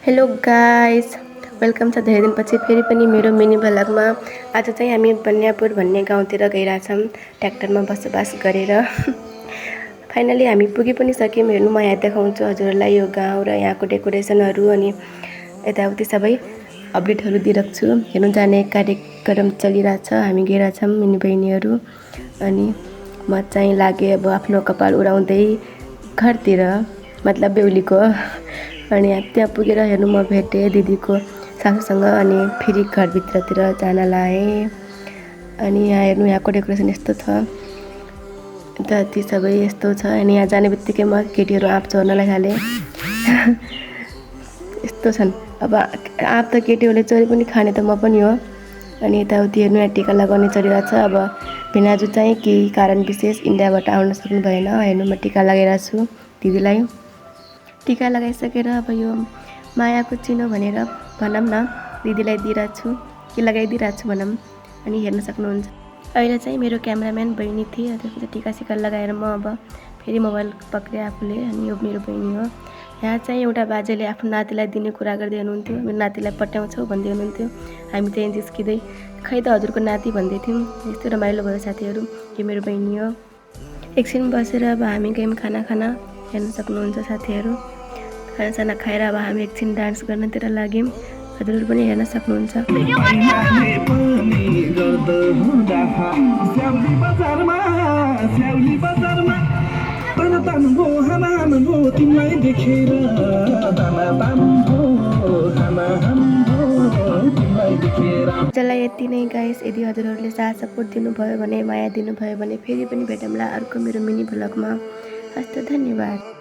Hello guys, welcome छ धेरै दिनपछि फेरि पनि मेरो मिनी भ्लगमा। आज चाहिँ हामी बन्यापुर भन्ने गाउँतिर गइरहेछौँ ट्र्याक्टरमा बसोबास गरेर। फाइनली हामी पुगि पनि सक्यौँ। हेर्नु, म यहाँ देखाउँछु हजुरहरूलाई यो गाउँ र यहाँको डेकोरेसनहरू अनि यताउति सबै अपडेटहरू दिइरहेको छु। हेर्नु, जाने कार्यक्रम चलिरहेछ, हामी गइरहेछौँ मिनी बहिनीहरू। अनि म चाहिँ लागेँ अब आफ्नो कपाल उडाउँदै घरतिर, मतलब बेहुलीको। अनि त्यहाँ पुगेर हेर्नु, म भेटेँ दिदीको सासूसँग अनि फेरि घरभित्रतिर जान लाएँ। अनि यहाँ हेर्नु, यहाँको डेकोरेसन यस्तो छ, ती सबै यस्तो छ। अनि यहाँ जाने बित्तिकै म केटीहरू आँप चोर्नलाई थालेँ। यस्तो छन्। अब आँप त केटीहरूले चोरी पनि खाने त म पनि हो। अनि यताउति हेर्नु, यहाँ टिका लगाउने चलिरहेछ। अब भिनाजु चाहिँ केही कारण विशेष इन्डियाबाट आउन सक्नु भएन। हेर्नु, म टिका लगाइरहेको छु दिदीलाई। टिका लगाइसकेर अब यो मायाको चिनो भनेर भनौँ न, दिदीलाई दिइरहेको छु कि लगाइदिइरहेको छु भनौँ। अनि हेर्न सक्नुहुन्छ, अहिले चाहिँ मेरो क्यामराम्यान बहिनी थिए। त्यसपछि टिकासिका लगाएर म अब फेरि मोबाइल पक्रेँ आफूले। अनि यो मेरो बहिनी हो। यहाँ चाहिँ एउटा बाजेले आफ्नो नातिलाई दिने कुरा गर्दै हुनुहुन्थ्यो। मेरो नातिलाई पट्याउँछौ भन्दै हुनुहुन्थ्यो। हामी चाहिँ जिस्किँदै खै त हजुरको नाति भन्दै थियौँ। यस्तो रमाइलो भयो साथीहरू। यो मेरो बहिनी हो। एकछिन बसेर अब हामी गयौँ खाना खान। हेर्न सक्नुहुन्छ साथीहरू, खानासाना खाएर अब हामी एकछिन डान्स गर्नतिर लाग्यौँ। हजुरहरू पनि हेर्न सक्नुहुन्छ। आजलाई यति नै गाइस। यदि हजुरहरूले साथ सपोर्ट दिनुभयो भने, माया दिनुभयो भने फेरि पनि भेटौँला अर्को मेरो मिनी भ्लगमा। हस्त धन्यवाद।